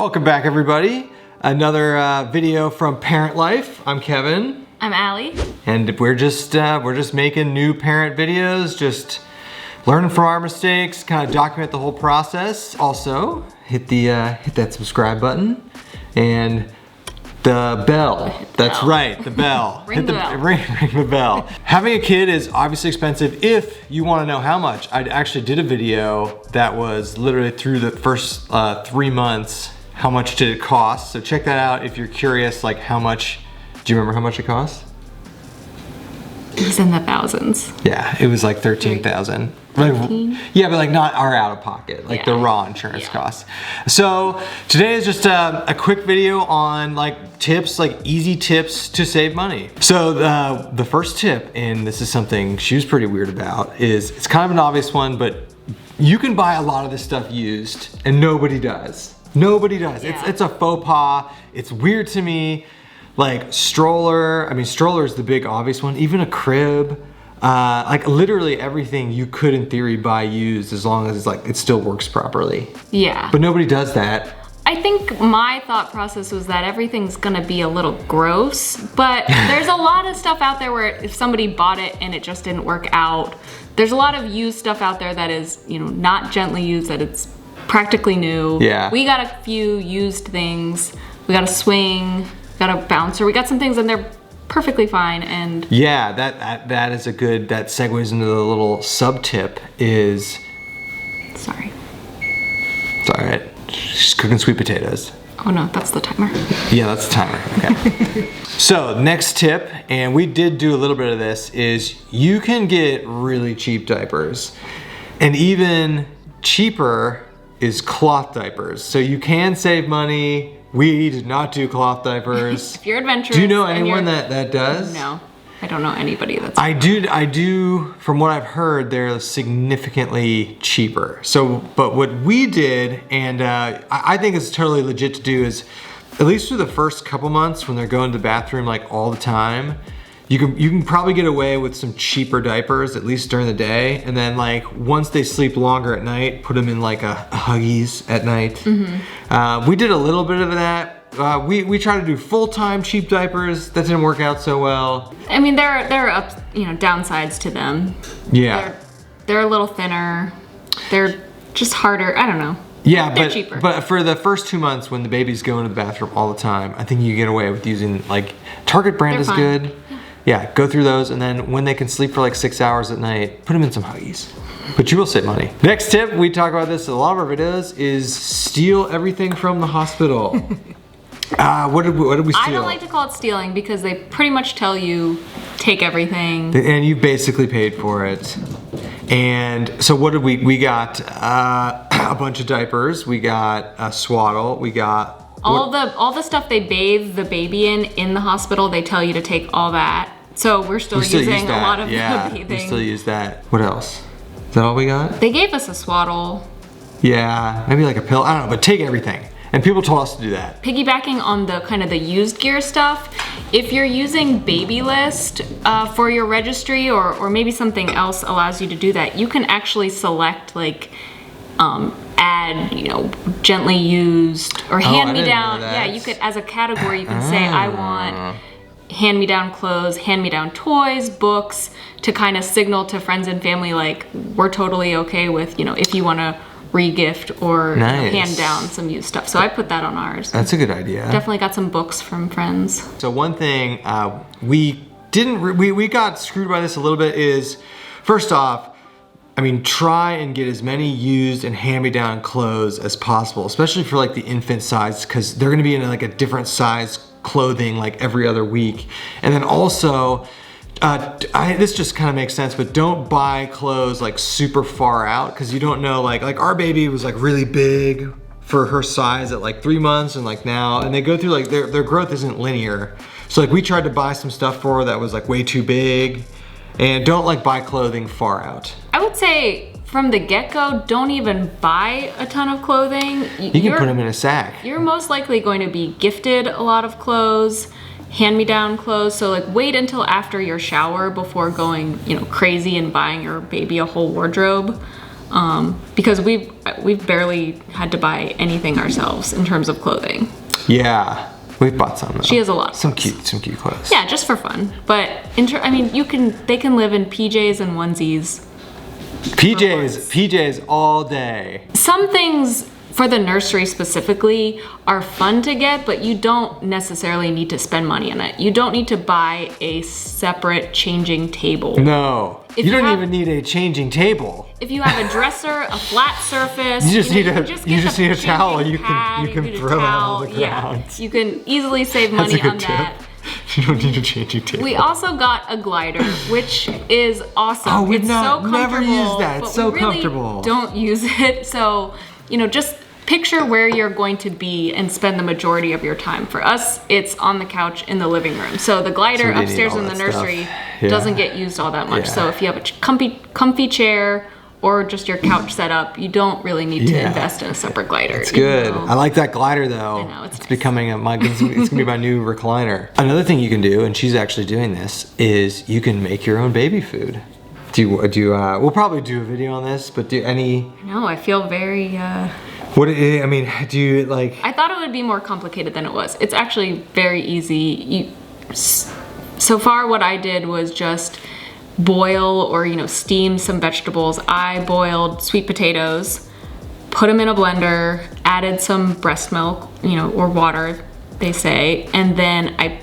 Welcome back, everybody. Another video from Parent Life. I'm Kevin. I'm Allie. And we're just making new parent videos, just learning from our mistakes, kind of document the whole process. Also, hit that subscribe button and the bell. That's right, the bell. Ring the bell. Ring the bell. Having a kid is obviously expensive if you want to know how much. I actually did a video that was literally through the first 3 months. How much did it cost? So check that out if you're curious, like how much. Do you remember how much it cost? It was in the thousands. Yeah, it was like 13,000. Yeah, but like not our out of pocket, like the raw insurance costs. So today is just a quick video on like tips, like easy tips to save money. So the first tip, and this is something she was pretty weird about, is it's kind of an obvious one, but you can buy a lot of this stuff used and nobody does. Nobody does. Yeah. It's a faux pas. It's weird to me. Like stroller, I mean stroller is the big obvious one, even a crib. Like literally everything you could in theory buy used as long as it's like it still works properly. Yeah. But nobody does that. I think my thought process was that everything's gonna be a little gross, but there's a lot of stuff out there where if somebody bought it and it just didn't work out, there's a lot of used stuff out there that is, you know, not gently used, that it's practically new. Yeah. We got a few used things. We got a swing, got a bouncer. We got some things and they're perfectly fine. And yeah, that is a good, that segues into the little sub tip is. Sorry. It's all right. She's cooking sweet potatoes. Oh no, that's the timer. Yeah, that's the timer. Okay. So next tip, and we did do a little bit of this, is you can get really cheap diapers, and even cheaper is cloth diapers. So you can save money. We did not do cloth diapers. If you're adventurous. Do you know anyone that does? No, I don't know anybody that's. I do, from what I've heard, they're significantly cheaper. So, but what we did, and I think it's totally legit to do, is at least for the first couple months when they're going to the bathroom like all the time, you can probably get away with some cheaper diapers, at least during the day. And then like once they sleep longer at night, put them in like a Huggies at night. Mm-hmm. We did a little bit of that. We tried to do full-time cheap diapers. That didn't work out so well. I mean, there are downsides to them. Yeah. They're a little thinner. They're just harder. I don't know. Yeah, they're cheaper. But for the first 2 months when the baby's going to the bathroom all the time, I think you get away with using like Target brand is good. Yeah, go through those, and then when they can sleep for like 6 hours at night, put them in some Huggies. But you will save money. Next tip, we talk about this in a lot of our videos, is steal everything from the hospital. What did we steal? I don't like to call it stealing because they pretty much tell you, take everything. And you basically paid for it. And so what did we got a bunch of diapers, we got a swaddle, we got all the stuff they bathe the baby in the hospital, they tell you to take all that. So we're still using a lot of the bathing. We still use that. What else? Is that all we got? They gave us a swaddle. Yeah, maybe like a pill. I don't know, but take everything. And people told us to do that. Piggybacking on the kind of the used gear stuff, if you're using Babylist for your registry or maybe something else allows you to do that, you can actually select like add, gently used or hand-me-down. Yeah, you could, as a category, you can say, I want hand-me-down clothes, hand-me-down toys, books, to kind of signal to friends and family, like, we're totally okay with, if you want to re-gift or hand down some used stuff. So I put that on ours. That's a good idea. Definitely got some books from friends. So one thing we got screwed by this a little bit is, first off, I mean, try and get as many used and hand-me-down clothes as possible, especially for like the infant size, because they're gonna be in like a different size clothing like every other week. And then also, this just kind of makes sense, but don't buy clothes like super far out, because you don't know, like our baby was like really big for her size at like 3 months, and like now, and they go through like their growth isn't linear. So like we tried to buy some stuff for her that was like way too big. And don't like buy clothing far out. I would say from the get-go, don't even buy a ton of clothing. You can put them in a sack. You're most likely going to be gifted a lot of clothes, hand-me-down clothes. So like wait until after your shower before going, crazy and buying your baby a whole wardrobe. because we've barely had to buy anything ourselves in terms of clothing. Yeah, we've bought some though. She has a lot. Some cute clothes. Yeah, just for fun. But I mean, they can live in PJs and onesies. PJs all day. Some things for the nursery specifically are fun to get, but you don't necessarily need to spend money on it. You don't need to buy a separate changing table. No, you don't even need a changing table. If you have a dresser, a flat surface, you just need a changing towel. You pad, can throw it on the ground. Yeah, you can easily save money on that. You don't need a changing table. We also got a glider, which is awesome. Oh, we've it's so never used that. It's but so we really comfortable. Don't use it. So, just picture where you're going to be and spend the majority of your time. For us, it's on the couch in the living room. So the glider upstairs in the nursery doesn't get used all that much. Yeah. So if you have a comfy chair or just your couch set up, you don't really need to invest in a separate glider. It's good. I like that glider though. I know, it's nice. Becoming it's gonna be my new recliner. Another thing you can do, and she's actually doing this, is you can make your own baby food. We'll probably do a video on this, but No, I feel very do you like? I thought it would be more complicated than it was. It's actually very easy. So far what I did was just boil or steam some vegetables. I boiled sweet potatoes, put them in a blender, added some breast milk, or water, they say, and then I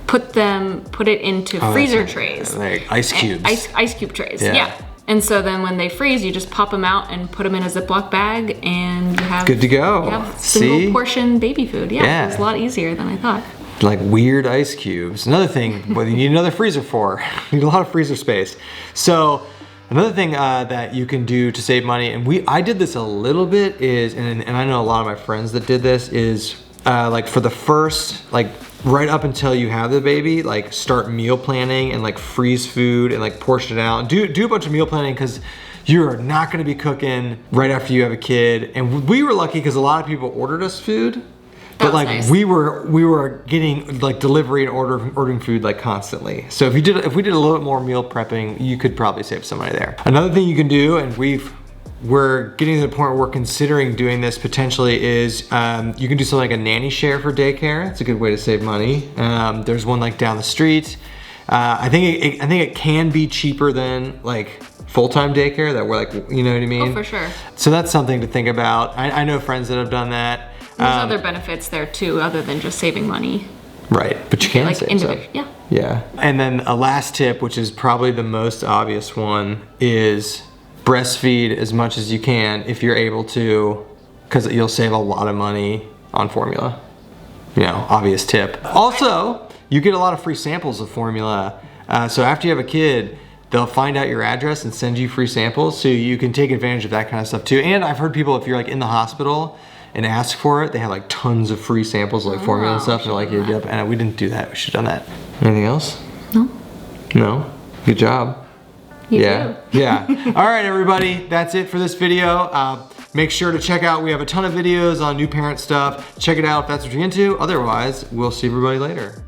put it into freezer trays. Like ice cubes. Ice cube trays, yeah. And so then when they freeze, you just pop them out and put them in a Ziploc bag, and you have good to go. You have single portion baby food. Yeah, it was a lot easier than I thought. Like weird ice cubes. Another thing, what you need another freezer for. You need a lot of freezer space. So another thing that you can do to save money, and I did this a little bit, is, and I know a lot of my friends that did this, is like for the first, like right up until you have the baby, like start meal planning and like freeze food and like portion it out. Do a bunch of meal planning, because you're not gonna be cooking right after you have a kid. And we were lucky because a lot of people ordered us food. But like nice. we were getting like delivery and ordering food like constantly. So if we did a little bit more meal prepping, you could probably save some money there. Another thing you can do, and we're getting to the point where we're considering doing this potentially, is you can do something like a Nanny Share for daycare. It's a good way to save money. There's one like down the street. I think it can be cheaper than like full-time daycare that we're like, you know what I mean? Oh, for sure. So that's something to think about. I know friends that have done that. There's other benefits there too, other than just saving money. Right, but you can save some. Yeah. And then a last tip, which is probably the most obvious one, is breastfeed as much as you can if you're able to, because you'll save a lot of money on formula. Obvious tip. Also, you get a lot of free samples of formula. So after you have a kid, they'll find out your address and send you free samples, so you can take advantage of that kind of stuff too. And I've heard people, if you're like in the hospital and ask for it, they have like tons of free samples, like formula and stuff. They're like, yep, and we didn't do that. We should have done that. Anything else? No? Good job. You do. Yeah. All right, everybody, that's it for this video. Make sure to check out, we have a ton of videos on new parent stuff. Check it out if that's what you're into. Otherwise, we'll see everybody later.